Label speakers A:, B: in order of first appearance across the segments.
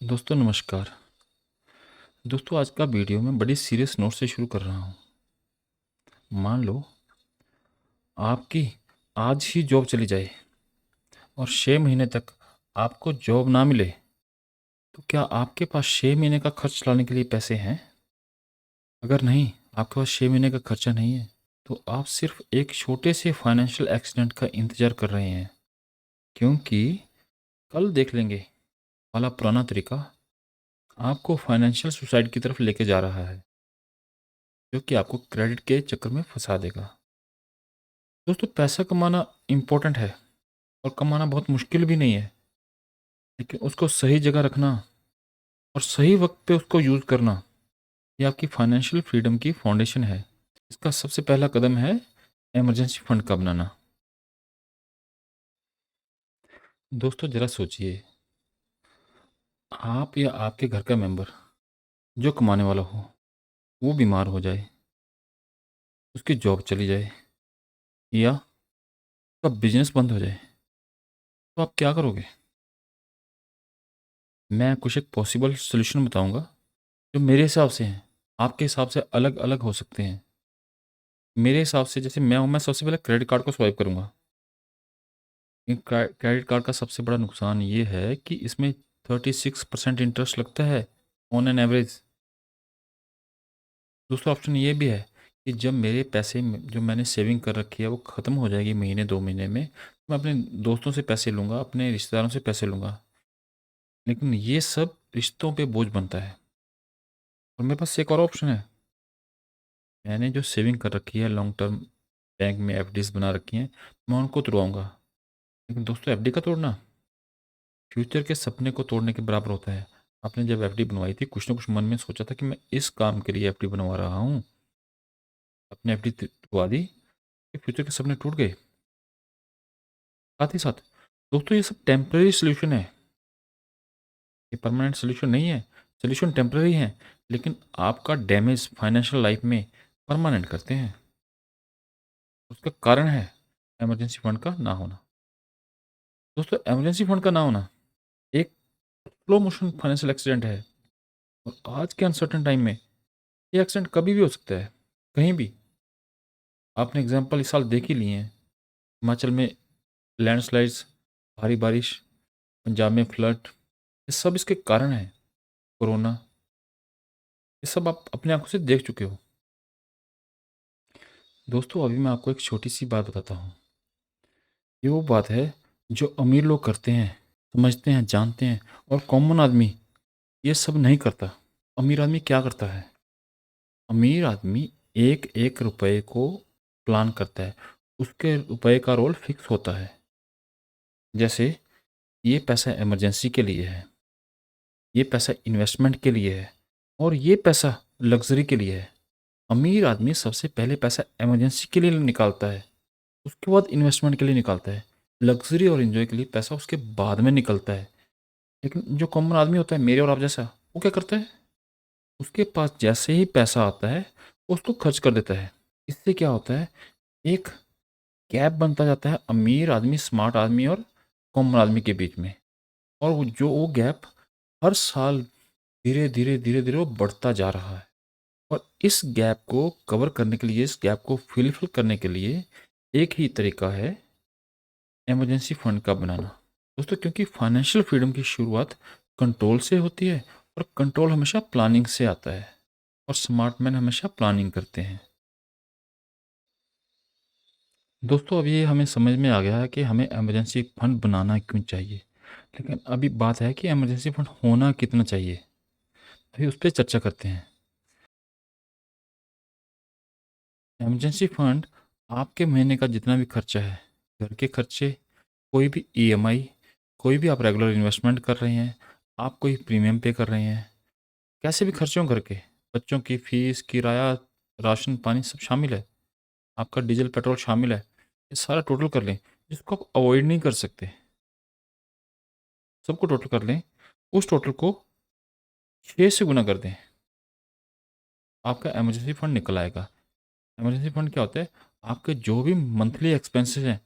A: दोस्तों नमस्कार। दोस्तों आज का वीडियो मैं बड़ी सीरियस नोट से शुरू कर रहा हूँ। मान लो आपकी आज ही जॉब चली जाए और 6 महीने तक आपको जॉब ना मिले, तो क्या आपके पास 6 महीने का खर्च लाने के लिए पैसे हैं? अगर नहीं, आपके पास 6 महीने का खर्चा नहीं है, तो आप सिर्फ एक छोटे से फाइनेंशियल एक्सीडेंट का इंतज़ार कर रहे हैं, क्योंकि कल देख लेंगे वाला पुराना तरीका आपको फाइनेंशियल सुसाइड की तरफ लेके जा रहा है, जो कि आपको क्रेडिट के चक्कर में फंसा देगा। दोस्तों पैसा कमाना इम्पोर्टेंट है और कमाना बहुत मुश्किल भी नहीं है, लेकिन उसको सही जगह रखना और सही वक्त पे उसको यूज़ करना, ये आपकी फाइनेंशियल फ्रीडम की फाउंडेशन है। इसका सबसे पहला कदम है इमरजेंसी फंड का बनाना। दोस्तों ज़रा सोचिए, आप या आपके घर का मेंबर जो कमाने वाला हो, वो बीमार हो जाए, उसकी जॉब चली जाए या उसका बिजनेस बंद हो जाए, तो आप क्या करोगे? मैं कुछ एक पॉसिबल सोल्यूशन बताऊंगा जो मेरे हिसाब से हैं, आपके हिसाब से अलग अलग हो सकते हैं। मेरे हिसाब से जैसे मैं हूँ, मैं सबसे पहले क्रेडिट कार्ड को स्वाइप करूँगा। क्रेडिट कार्ड का सबसे बड़ा नुकसान ये है कि इसमें 36% इंटरेस्ट लगता है ऑन एन एवरेज। दूसरा ऑप्शन ये भी है कि जब मेरे पैसे जो मैंने सेविंग कर रखी है वो ख़त्म हो जाएगी महीने 2 महीने में, तो मैं अपने दोस्तों से पैसे लूँगा, अपने रिश्तेदारों से पैसे लूँगा, लेकिन ये सब रिश्तों पे बोझ बनता है। और मेरे पास एक और ऑप्शन है, मैंने जो सेविंग कर रखी है लॉन्ग टर्म बैंक में एफडीज बना रखी हैं, मैं उनको तोड़वाऊँगा। लेकिन दोस्तों एफडी का तोड़ना फ्यूचर के सपने को तोड़ने के बराबर होता है। आपने जब एफडी बनवाई थी, कुछ ना कुछ मन में सोचा था कि मैं इस काम के लिए एफडी बनवा रहा हूँ, अपने एफडी तोड़वा दी, कि फ्यूचर के सपने टूट गए। साथ ही साथ दोस्तों ये सब टेम्पररी सोल्यूशन है, ये परमानेंट सोल्यूशन नहीं है। सोल्यूशन टेम्पररी है, लेकिन आपका डैमेज फाइनेंशियल लाइफ में परमानेंट करते हैं। उसका कारण है इमरजेंसी फंड का ना होना। दोस्तों इमरजेंसी फंड का ना होना एक स्लो मोशन फाइनेंशियल एक्सीडेंट है, और आज के अनसर्टेन टाइम में ये एक्सीडेंट कभी भी हो सकता है, कहीं भी। आपने एग्जाम्पल इस साल देख ही लिए हैं, हिमाचल में लैंडस्लाइड्स, भारी बारिश, पंजाब में फ्लड, ये सब इसके कारण हैं। कोरोना, ये सब आप अपने आंखों से देख चुके हो। दोस्तों अभी मैं आपको एक छोटी सी बात बताता हूँ। ये वो बात है जो अमीर लोग करते हैं, समझते हैं, जानते हैं, और कॉमन आदमी ये सब नहीं करता। अमीर आदमी क्या करता है? अमीर आदमी एक एक रुपए को प्लान करता है, उसके रुपए का रोल फिक्स होता है। जैसे ये पैसा इमरजेंसी के लिए है, ये पैसा इन्वेस्टमेंट के लिए है, और ये पैसा लग्जरी के लिए है। अमीर आदमी सबसे पहले पैसा इमरजेंसी के लिए निकालता है, उसके बाद इन्वेस्टमेंट के लिए निकालता है, लग्जरी और इन्जॉय के लिए पैसा उसके बाद में निकलता है। लेकिन जो कॉमन आदमी होता है, मेरे और आप जैसा, वो क्या करता है? उसके पास जैसे ही पैसा आता है वो उसको खर्च कर देता है। इससे क्या होता है, एक गैप बनता जाता है अमीर आदमी, स्मार्ट आदमी और कॉमन आदमी के बीच में। और वो गैप हर साल धीरे धीरे धीरे धीरे वो बढ़ता जा रहा है। और इस गैप को कवर करने के लिए, इस गैप को फिल करने के लिए एक ही तरीका है, इमरजेंसी फंड का बनाना। दोस्तों क्योंकि फाइनेंशियल फ्रीडम की शुरुआत कंट्रोल से होती है, और कंट्रोल हमेशा प्लानिंग से आता है, और स्मार्ट मैन हमेशा प्लानिंग करते हैं। दोस्तों अब ये हमें समझ में आ गया है कि हमें इमरजेंसी फंड बनाना क्यों चाहिए, लेकिन अभी बात है कि इमरजेंसी फंड होना कितना चाहिए। अभी उस पर चर्चा करते हैं। इमरजेंसी फंड आपके महीने का जितना भी खर्चा है, घर के खर्चे, कोई भी ईएमआई, कोई भी आप रेगुलर इन्वेस्टमेंट कर रहे हैं, आप कोई प्रीमियम पे कर रहे हैं, कैसे भी खर्चे हों घर के, बच्चों की फीस, किराया, राशन पानी सब शामिल है, आपका डीजल पेट्रोल शामिल है, ये सारा टोटल कर लें, जिसको आप अवॉइड नहीं कर सकते, सबको टोटल कर लें। उस टोटल को 6 से गुना कर दें, आपका इमरजेंसी फंड निकल आएगा। इमरजेंसी फंड क्या होता है? आपके जो भी मंथली एक्सपेंसेस हैं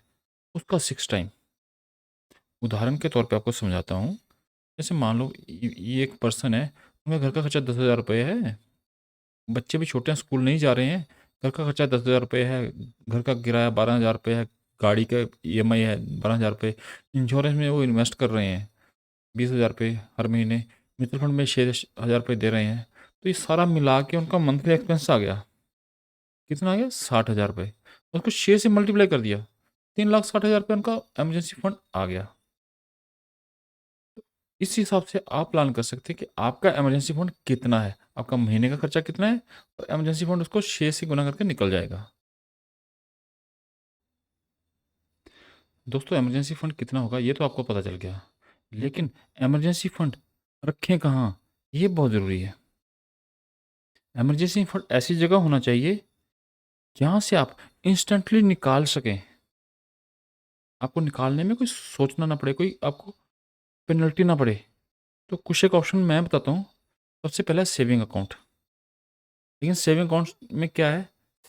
A: उसका 6 टाइम। उदाहरण के तौर पे आपको समझाता हूँ। जैसे मान लो ये एक पर्सन है, उनका घर का खर्चा 10,000 रुपये है, बच्चे भी छोटे हैं, स्कूल नहीं जा रहे हैं, घर का खर्चा 10,000 रुपये है, घर का किराया 12,000 रुपये है, गाड़ी का ईएमआई है 12,000 रुपये, इंश्योरेंस में वो इन्वेस्ट कर रहे हैं 20,000 रुपये हर महीने, म्यूचुअल फंड में 6,000 रुपये दे रहे हैं। तो ये सारा मिला के उनका मंथली एक्सपेंस आ गया, कितना आ गया? 60,000 रुपये। उसको 6 से मल्टीप्लाई कर दिया, 3,60,000 रुपये उनका एमरजेंसी फंड आ गया। इस हिसाब से आप प्लान कर सकते हैं कि आपका इमरजेंसी फंड कितना है, आपका महीने का खर्चा कितना है, और इमरजेंसी फंड उसको 6 से गुना करके निकल जाएगा। दोस्तों, इमरजेंसी फंड कितना होगा ये तो आपको पता चल गया, लेकिन इमरजेंसी फंड रखें कहाँ, ये बहुत ज़रूरी है। इमरजेंसी फंड ऐसी जगह होना चाहिए जहाँ से आप इंस्टेंटली निकाल सकें, आपको निकालने में कोई सोचना ना पड़े, कोई आपको पेनल्टी ना पड़े। तो कुछ एक ऑप्शन मैं बताता हूँ। सबसे पहला है सेविंग अकाउंट, लेकिन सेविंग अकाउंट में क्या है,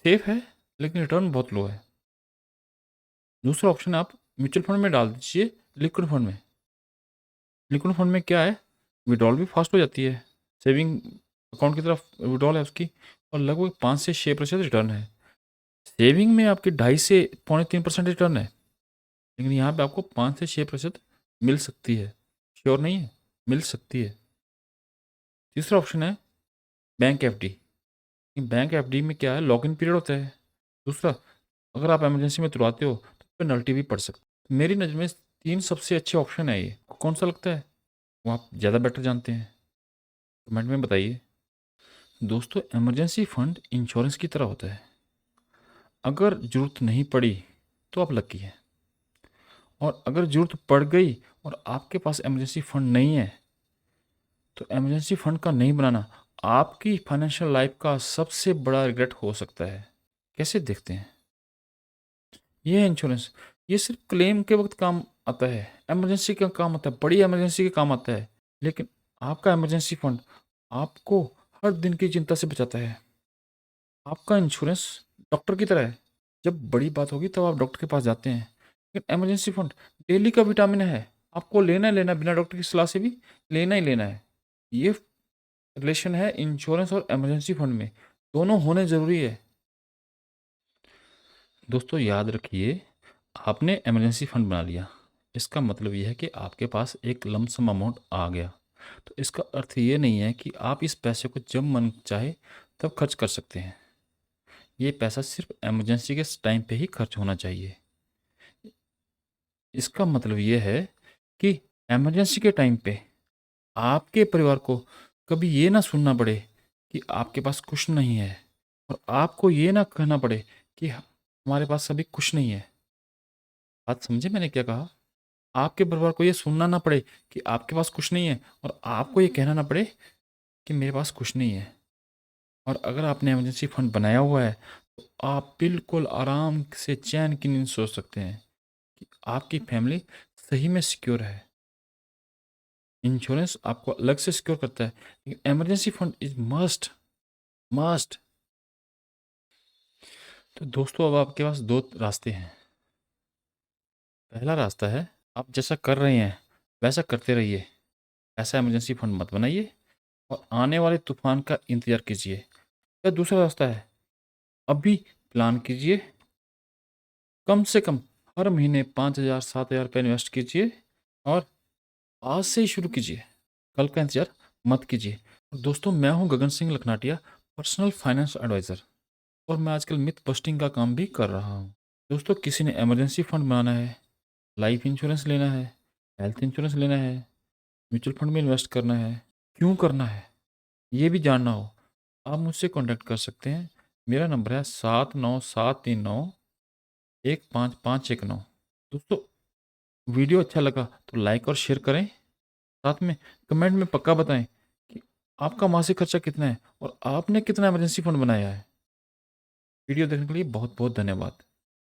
A: सेफ है लेकिन रिटर्न बहुत लो है। दूसरा ऑप्शन आप म्यूचुअल फंड में डाल दीजिए, लिक्विड फंड में। लिक्विड फंड में क्या है, विड्रॉल भी फास्ट हो जाती है, सेविंग अकाउंट की तरफ विड्रॉल है उसकी, और लगभग 5 से 6% रिटर्न है। सेविंग में आपके 2.5 से 3.25% रिटर्न है, लेकिन यहाँ पे आपको 5 से 6% मिल सकती है, श्योर नहीं है, मिल सकती है। तीसरा ऑप्शन है बैंक एफडी। बैंक एफडी में क्या है, लॉक इन पीरियड होता है। दूसरा, अगर आप इमरजेंसी में तुड़ाते हो तो पेनल्टी भी पड़ सकती है। मेरी नज़र में 3 सबसे अच्छे ऑप्शन है, ये कौन सा लगता है वो आप ज़्यादा बेटर जानते हैं, कमेंट में बताइए। दोस्तों, इमरजेंसी फंड इंश्योरेंस की तरह होता है, अगर ज़रूरत नहीं पड़ी तो आप लकी हैं, और अगर ज़रूरत पड़ गई और आपके पास इमरजेंसी फंड नहीं है, तो इमरजेंसी फंड का नहीं बनाना आपकी फाइनेंशियल लाइफ का सबसे बड़ा रिग्रेट हो सकता है। कैसे देखते हैं? ये है इंश्योरेंस, ये सिर्फ क्लेम के वक्त काम आता है, इमरजेंसी का काम आता है, बड़ी इमरजेंसी के काम आता है। लेकिन आपका इमरजेंसी फंड आपको हर दिन की चिंता से बचाता है। आपका इंश्योरेंस डॉक्टर की तरह है, जब बड़ी बात होगी तब आप डॉक्टर के पास जाते हैं, लेकिन इमरजेंसी फंड डेली का विटामिन है, आपको लेना ही लेना, बिना डॉक्टर की सलाह से भी लेना ही लेना है। ये रिलेशन है इंश्योरेंस और इमरजेंसी फंड में, दोनों होने ज़रूरी है। दोस्तों, याद रखिए, आपने इमरजेंसी फंड बना लिया, इसका मतलब ये है कि आपके पास एक लमसम अमाउंट आ गया। तो इसका अर्थ ये नहीं है कि आप इस पैसे को जब मन चाहे तब खर्च कर सकते हैं। ये पैसा सिर्फ इमरजेंसी के टाइम पे ही खर्च होना चाहिए। इसका मतलब ये है कि इमरजेंसी के टाइम पे आपके परिवार को कभी ये ना सुनना पड़े कि आपके पास कुछ नहीं है, और आपको ये ना कहना पड़े कि हमारे पास अभी कुछ नहीं है। बात समझे मैंने क्या कहा? आपके परिवार को ये सुनना ना पड़े कि आपके पास कुछ नहीं है, और आपको ये कहना ना पड़े कि मेरे पास कुछ नहीं है। और अगर आपने इमरजेंसी फंड बनाया हुआ है, तो आप बिल्कुल आराम से चैन की नींद सो सकते हैं कि आपकी फैमिली सही में सिक्योर है। इंश्योरेंस आपको अलग से सिक्योर करता है, लेकिन emergency fund is must, must. तो दोस्तों, अब आपके पास दो रास्ते हैं। पहला रास्ता है, आप जैसा कर रहे हैं वैसा करते रहिए, ऐसा इमरजेंसी फंड मत बनाइए और आने वाले तूफान का इंतजार कीजिए। या दूसरा रास्ता है, अभी प्लान कीजिए, कम से कम हर महीने 5,000 7,000 रुपये इन्वेस्ट कीजिए, और आज से ही शुरू कीजिए, कल का इंतजार मत कीजिए। और दोस्तों, मैं हूं Gagan Singh लखनाटिया, personal finance adviser, और मैं आजकल मिथ बस्टिंग का काम भी कर रहा हूं। दोस्तों, किसी ने इमरजेंसी फंड बनाना है, लाइफ इंश्योरेंस लेना है, हेल्थ इंश्योरेंस लेना है, म्यूचुअल फंड में इन्वेस्ट करना है, क्यों करना है ये भी जानना हो, आप मुझसे कॉन्टैक्ट कर सकते हैं। मेरा नंबर है 7973915519। दोस्तों, वीडियो अच्छा लगा तो लाइक और शेयर करें, साथ में कमेंट में पक्का बताएं कि आपका मासिक खर्चा कितना है और आपने कितना इमरजेंसी फंड बनाया है। वीडियो देखने के लिए बहुत बहुत धन्यवाद।